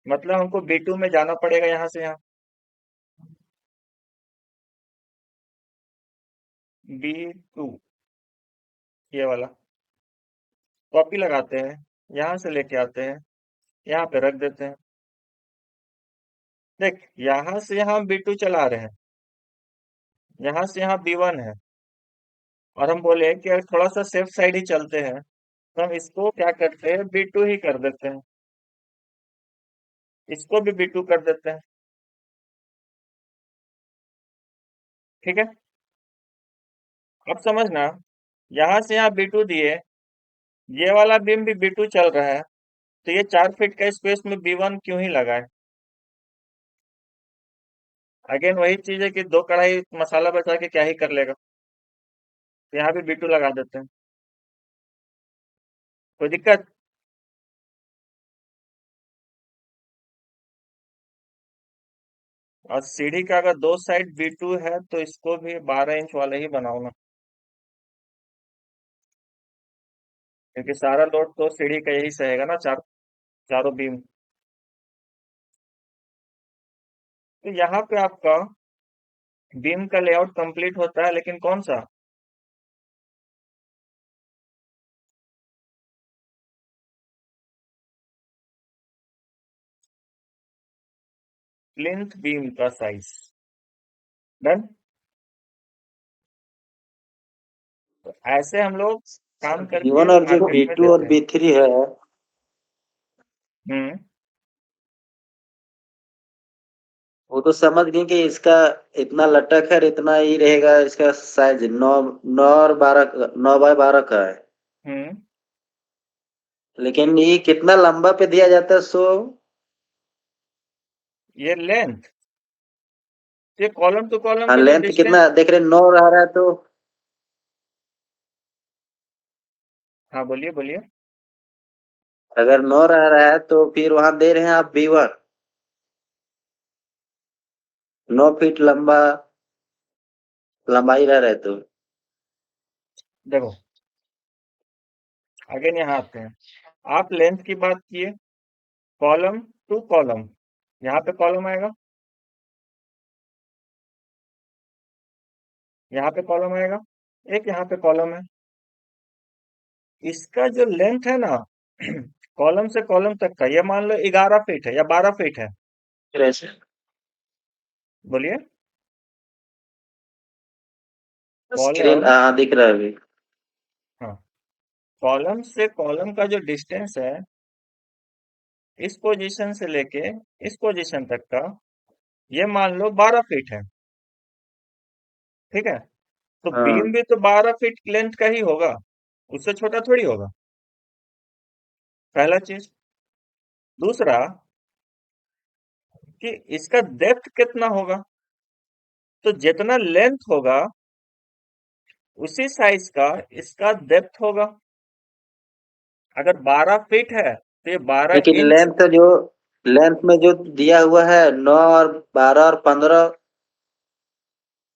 मतलब हमको B2 में जाना पड़ेगा यहाँ से यहाँ। B2 ये वाला कॉपी लगाते हैं, यहाँ से लेके आते हैं, यहाँ पे रख देते हैं। देख, यहाँ से यहाँ हम B2 चला रहे हैं, यहाँ से यहाँ B1 है, और हम बोले कि यार थोड़ा सा सेफ साइड ही चलते हैं, तो हम इसको क्या करते हैं, B2 ही कर देते हैं, इसको भी B2 कर देते हैं। ठीक है, अब समझना, यहाँ से यहाँ B2 दिए, ये वाला बीम भी B2 चल रहा है, तो ये 4 फीट का स्पेस में B1 क्यों ही लगाए? अगेन वही चीज है कि 2 कढ़ाई मसाला बचा के क्या ही कर लेगा, तो यहाँ भी B2 लगा देते हैं। कोई दिक्कत? और सीढ़ी का अगर 2 साइड B2 है तो इसको भी 12 इंच वाले ही बनाओ ना, क्योंकि सारा लोड तो सीढ़ी का यही सहेगा ना, चारों बीम। तो यहाँ पे आपका बीम का लेआउट कंप्लीट होता है, लेकिन कौन सा? प्लिंथ बीम का साइज। डन। तो ऐसे हम लोग काम करके B1 और जो मार्केट में B2 और देते हैं। B3 है, हम्म। वो तो समझ गए कि इसका इतना लटक है और इतना ही रहेगा, इसका साइज 9 बाय 12 का है। हम्म। लेकिन ये कितना लंबा पे दिया जाता है, सो ये लेंथ, ये कॉलम टू कॉलम हाँ, का जो लेंथ डिस्टेंस। कितना देख रहे, 9 रह रहा है तो हाँ बोलिए बोलिए। अगर 9 रह रहा है तो फिर वहां दे रहे हैं आप B1 9 फीट लंबा लंबाई रह रहा है तो देखो, अगेन यहाँ आते हैं, आप लेंथ की बात किए, कॉलम टू कॉलम, यहाँ पे कॉलम आएगा, यहाँ पे कॉलम आएगा, एक यहाँ पे कॉलम है। इसका जो लेंथ है ना, कॉलम से कॉलम तक का, ये मान लो 11 फीट है या 12 फीट है। फिर ऐसे बोलिए। स्क्रीन कॉलम, दिख रहा है अभी। हाँ, कॉलम से कॉलम का जो डिस्टेंस है, इस पोजीशन से लेके इस पोजीशन तक का, ये मान लो 12 फीट है। ठीक है, तो बीम हाँ, भी तो 12 फीट लेंथ का ही होगा, उससे छोटा थोड़ी होगा। पहला चीज। दूसरा, कि इसका डेप्थ कितना होगा, तो जितना लेंथ होगा उसी साइज का इसका डेप्थ होगा। अगर 12 फीट है तो ये बारह लेकिन इंच लेंथ में जो दिया हुआ है 9 और 12 और 15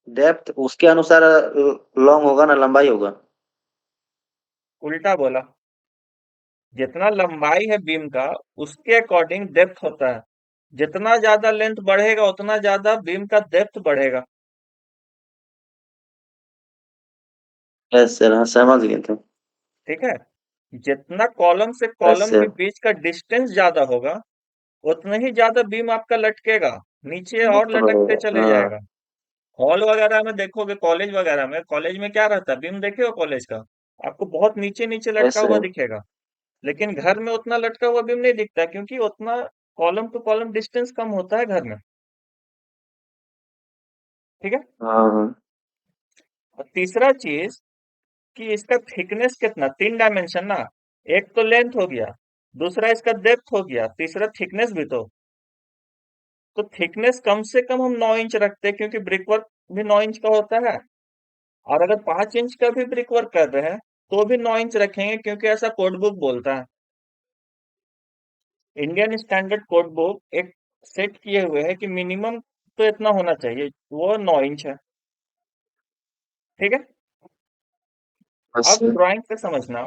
डेप्थ उसके अनुसार लॉन्ग होगा ना, लंबाई होगा। उल्टा बोला, जितना लंबाई है बीम का उसके अकॉर्डिंग डेप्थ होता है। जितना ज्यादा लेंथ बढ़ेगा उतना ज्यादा बीम का डेप्थ बढ़ेगा। यस सर, हाँ समझ गए थे। ठीक है, जितना कॉलम से यस कॉलम के सर। बीच का डिस्टेंस ज्यादा होगा, उतना ही ज्यादा बीम आपका लटकेगा, नीचे और लटकते चले हाँ, जाएगा। हॉल वगैरह में देखोगे, कॉलेज वगैरह में, कॉलेज में क्या रहता है, बीम देखे हो कॉलेज का, आपको बहुत नीचे नीचे लटका यस हुआ सर। दिखेगा। लेकिन घर में उतना लटका हुआ बीम नहीं दिखता, क्योंकि उतना कॉलम टू कॉलम डिस्टेंस कम होता है घर में। ठीक है। हाँ हाँ। और तीसरा चीज, कि इसका थिकनेस कितना, 3 डायमेंशन ना, एक तो लेंथ हो गया, दूसरा इसका डेप्थ हो गया, तीसरा थिकनेस भी तो थिकनेस कम से कम हम 9 इंच रखते हैं, क्योंकि ब्रिक वर्क भी 9 इंच का होता है। और अगर 5 इंच का भी ब्रिक वर्क कर रहे हैं तो भी 9 इंच रखेंगे, क्योंकि ऐसा कोड बुक बोलता है। इंडियन स्टैंडर्ड कोड बुक एक सेट किए हुए है कि मिनिमम तो इतना होना चाहिए, वो 9 इंच है। ठीक है। यस अब सर। ड्राइंग पे समझना,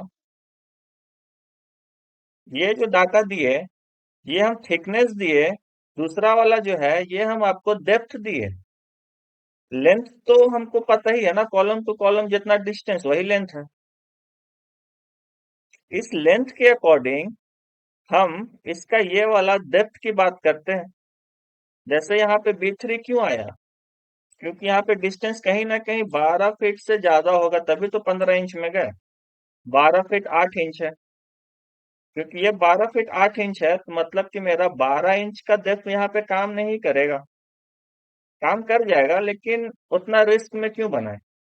ये जो डाटा दिए, ये हम थिकनेस दिए, दूसरा वाला जो है ये हम आपको डेप्थ दिए। लेंथ तो हमको पता ही है ना, कॉलम टू कॉलम जितना डिस्टेंस वही लेंथ है। इस लेंथ के अकॉर्डिंग हम इसका ये वाला डेप्थ की बात करते हैं। जैसे यहाँ पे B3 क्यों आया, क्योंकि यहाँ पे डिस्टेंस कहीं ना कहीं 12 फीट से ज्यादा होगा, तभी तो 15 इंच में गए। 12 फीट 8 इंच है, क्योंकि ये 12 फीट 8 इंच है, तो मतलब कि मेरा 12 इंच का डेप्थ यहाँ पे काम नहीं करेगा। काम कर जाएगा, लेकिन उतना रिस्क में क्यों बनाए,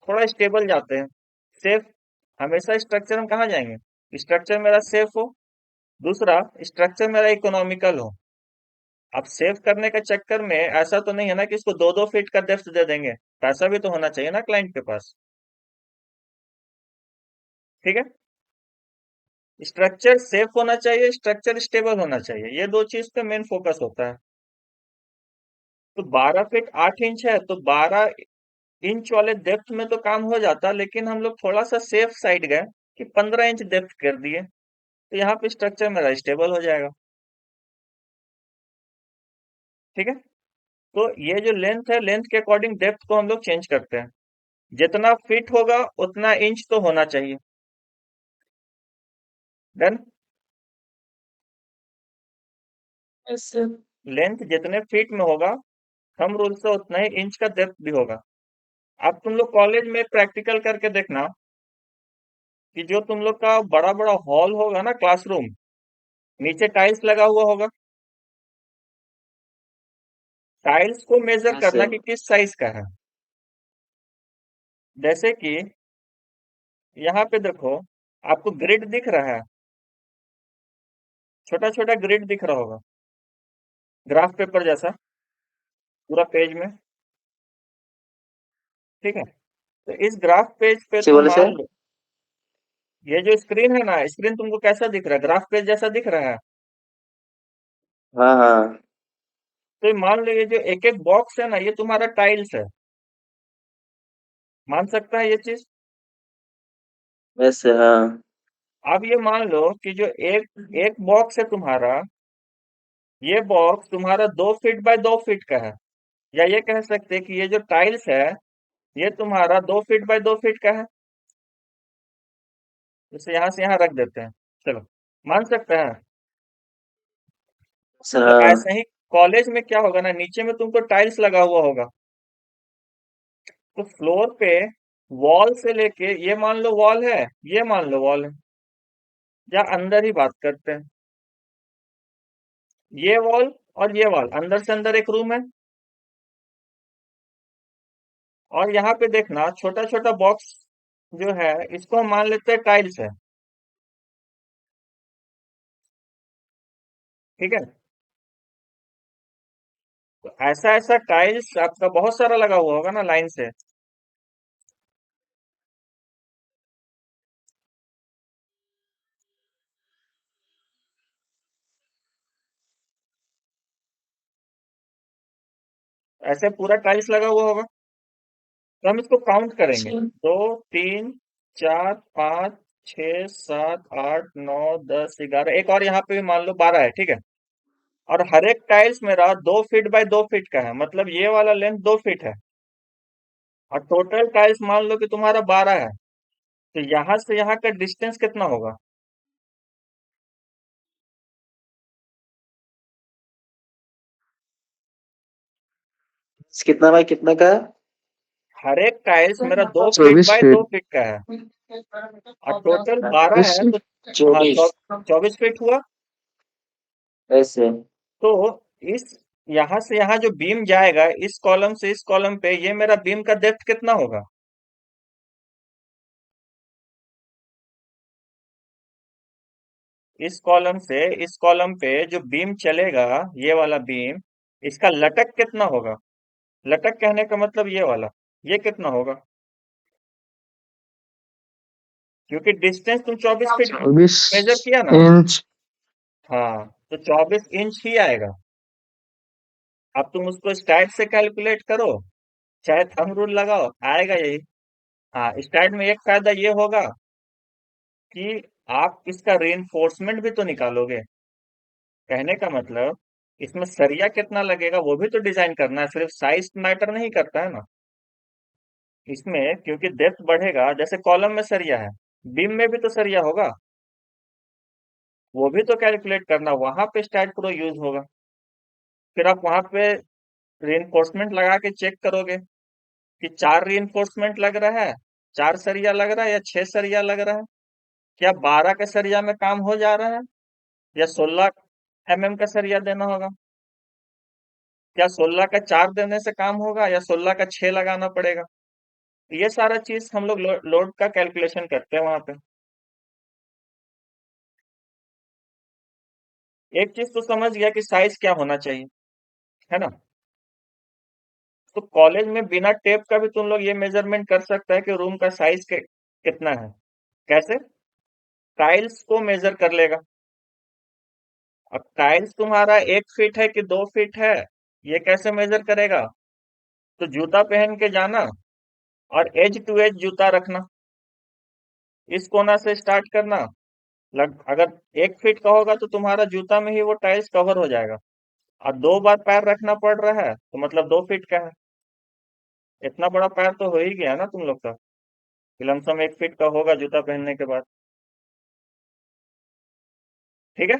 थोड़ा स्टेबल जाते हैं, सेफ। हमेशा स्ट्रक्चर हम कहाँ जाएंगे, स्ट्रक्चर मेरा सेफ हो, दूसरा स्ट्रक्चर मेरा इकोनॉमिकल हो। अब सेव करने के चक्कर में ऐसा तो नहीं है ना कि इसको 2-2 फीट का डेप्थ दे देंगे, पैसा भी तो होना चाहिए ना क्लाइंट के पास। ठीक है, स्ट्रक्चर सेफ होना चाहिए, स्ट्रक्चर स्टेबल होना चाहिए, ये दो चीज पे मेन फोकस होता है। तो 12 फीट 8 इंच है, तो 12 इंच वाले डेप्थ में तो काम हो जाता, लेकिन हम लोग थोड़ा सा सेफ साइड गए कि 15 इंच डेप्थ कर दिए, तो यहाँ पे स्ट्रक्चर मेरा स्टेबल हो जाएगा। ठीक है, तो ये जो लेंथ है, लेंथ के अकॉर्डिंग डेप्थ को हम लोग चेंज करते हैं। जितना फिट होगा उतना इंच तो होना चाहिए। डन। लेंथ जितने फीट में होगा, थंब रूल से उतना ही इंच का डेप्थ भी होगा। अब तुम लोग कॉलेज में प्रैक्टिकल करके देखना कि जो तुम लोग का बड़ा बड़ा हॉल होगा ना, क्लासरूम, नीचे टाइल्स लगा हुआ होगा। टाइल्स को मेजर हाँ करना सर। कि किस साइज का है। जैसे कि यहाँ पे देखो, आपको ग्रिड दिख रहा है, छोटा छोटा ग्रिड दिख रहा होगा, ग्राफ पेपर जैसा, पूरा पेज में। ठीक है, तो इस ग्राफ पेज पे से तुम बोले मान सर। लो, ये जो स्क्रीन है ना, स्क्रीन तुमको कैसा दिख रहा है, ग्राफ पेज जैसा दिख रहा है। हाँ हाँ। तो ये मान लो, ये जो एक एक बॉक्स है ना, ये तुम्हारा टाइल्स है। मान सकता है ये चीज। वैसे हाँ। अब ये मान लो कि जो एक एक बॉक्स है तुम्हारा, ये बॉक्स तुम्हारा 2 फीट बाय 2 फीट का है। या ये कह सकते हैं कि ये जो टाइल्स है, ये तुम्हारा 2 फीट बाय 2 फीट का है। जैसे यहाँ से यहाँ रख देते हैं, चलो, मान सकते हैं। सर तो हाँ। ऐसे ही कॉलेज में क्या होगा ना, नीचे में तुमको टाइल्स लगा हुआ होगा, तो फ्लोर पे वॉल से लेके, ये मान लो वॉल है, ये मान लो वॉल है, या अंदर ही बात करते हैं, ये वॉल और ये वॉल, अंदर से अंदर एक रूम है। और यहाँ पे देखना, छोटा छोटा बॉक्स जो है, इसको हम मान लेते हैं टाइल्स है। ठीक है, तो ऐसा ऐसा टाइल्स आपका बहुत सारा लगा हुआ होगा ना, लाइन से। ऐसे पूरा टाइल्स लगा हुआ होगा, तो हम इसको काउंट करेंगे, 2 3 4 5 6 7 8 9 10 11, एक और यहाँ पे भी मान लो 12 है। ठीक है, और हर एक टाइल्स मेरा 2 फीट बाय 2 फीट का है, मतलब ये वाला लेंथ 2 फीट है। और टोटल टाइल्स मान लो कि तुम्हारा 12 है, तो यहाँ से यहाँ का डिस्टेंस कितना होगा। कितना बाय कितना का है? हर एक टाइल्स मेरा 2 फीट 24 बाय दो फीट। फीट का है, और टोटल 12 24 है, तो हाँ, 24। 24 फीट हुआ। वैसे। तो इस यहाँ से यहाँ जो बीम जाएगा, इस कॉलम से इस कॉलम पे, ये मेरा बीम का डेप्थ कितना होगा। इस कॉलम से इस कॉलम पे जो बीम चलेगा, ये वाला बीम, इसका लटक कितना होगा। लटक कहने का मतलब ये वाला, ये कितना होगा, क्योंकि डिस्टेंस तुम 24 फीट 24 मेजर किया ना। इंच। हाँ, तो 24 इंच ही आएगा। अब तुम उसको स्टैट से कैलकुलेट करो, चाहे थंब रूल लगाओ, आएगा यही। हाँ, स्टैट में एक फायदा ये होगा कि आप इसका रीइंफोर्समेंट भी तो निकालोगे। कहने का मतलब इसमें सरिया कितना लगेगा वो भी तो डिजाइन करना है, सिर्फ साइज मैटर नहीं करता है ना। इसमें क्योंकि डेप्थ बढ़ेगा, जैसे कॉलम में सरिया है, बीम में भी तो सरिया होगा, वो भी तो कैलकुलेट करना, वहां पे स्टैट प्रो यूज होगा। फिर आप वहां पे रीइंफोर्समेंट लगा के चेक करोगे कि 4 रीइंफोर्समेंट लग रहा है, 4 सरिया लग रहा है या 6 सरिया लग रहा है, क्या 12 के सरिया में काम हो जा रहा है या 16 mm का सरिया देना होगा, क्या 16 का 4 देने से काम होगा या 16 का 6 लगाना पड़ेगा। तो ये सारा चीज हम लोग लोड का कैलकुलेशन करते हैं वहां पे। एक चीज तो समझ गया कि साइज क्या होना चाहिए, है ना। तो कॉलेज में बिना टेप का भी तुम लोग ये मेजरमेंट कर सकते हैं कि रूम का साइज कितना है। कैसे? टाइल्स को मेजर कर लेगा। अब टाइल्स तुम्हारा 1 फीट है कि 2 फीट है, ये कैसे मेजर करेगा। तो जूता पहन के जाना और एज टू एज जूता रखना, इस कोना से स्टार्ट करना। अगर 1 फीट का होगा तो तुम्हारा जूता में ही वो टाइल्स कवर हो जाएगा। और 2 बार पैर रखना पड़ रहा है तो मतलब 2 फीट का है। इतना बड़ा पैर तो हो ही गया ना तुम लोग का, कि लमसम 1 फीट का होगा जूता पहनने के बाद। ठीक है।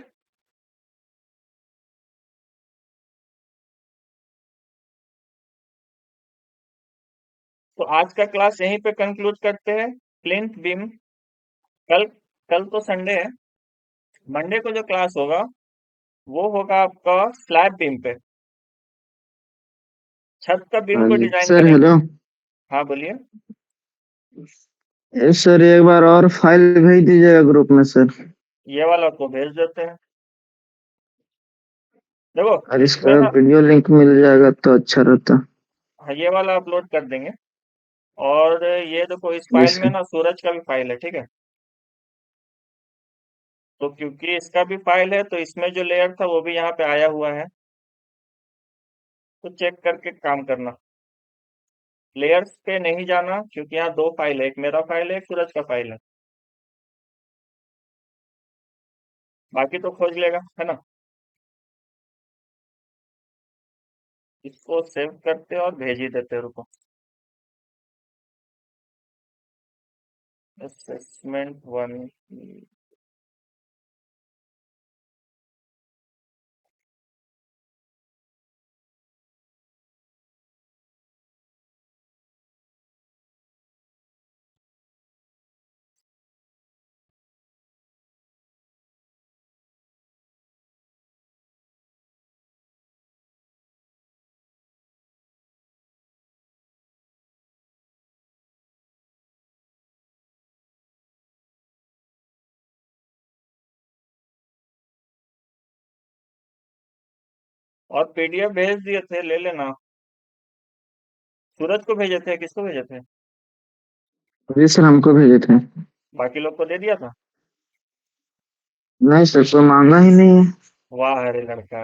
तो आज का क्लास यहीं पे कंक्लूड करते हैं। प्लिंथ बीम, कल कल तो संडे है, मंडे को जो क्लास होगा वो होगा आपका स्लैब बीम पे, छत का बीम को डिजाइन सर करेंगे। हेलो। हाँ बोलिए। सर एक बार और फाइल भेज दीजिएगा ग्रुप में सर। ये वाला को भेज देते हैं। देखो और इसमें इसका ना, वीडियो लिंक मिल जाएगा तो अच्छा रहता। हाँ, ये वाला अपलोड कर देंगे। और ये देखो इस जी फाइल में सर। ना सूरज का भी फाइल है, ठीक है। तो क्योंकि इसका भी फाइल है तो इसमें जो लेयर था वो भी यहाँ पे आया हुआ है, तो चेक करके काम करना। लेयर्स पे नहीं जाना क्योंकि यहाँ 2 फाइल है, एक मेरा फाइल है, एक सूरज का फाइल है। बाकी तो खोज लेगा, है ना। इसको सेव करते और भेज ही देते, रुको। असेसमेंट 1। और पीडीएफ भेज दिए थे, ले लेना। सूरज को भेजे थे, किसको भेजे थे? जी सर हमको भेजे थे। बाकी लोग को दे दिया था। नहीं सर कोई मांगा ही नहीं है। वाह अरे लड़का।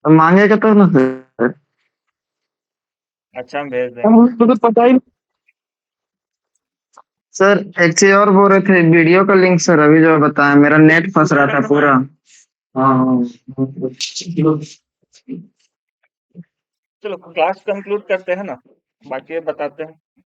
तो मांगेगा तो ना सर। अच्छा हम भेज देंगे। हमको तो पता ही नहीं। सर एक चीज और बोल रहे थे वीडियो का लिंक सर अभी जो बताया मेरा नेट फंस रहा था पूरा। हाँ। चलो क्लास कंक्लूड करते हैं ना, बाकी बताते हैं।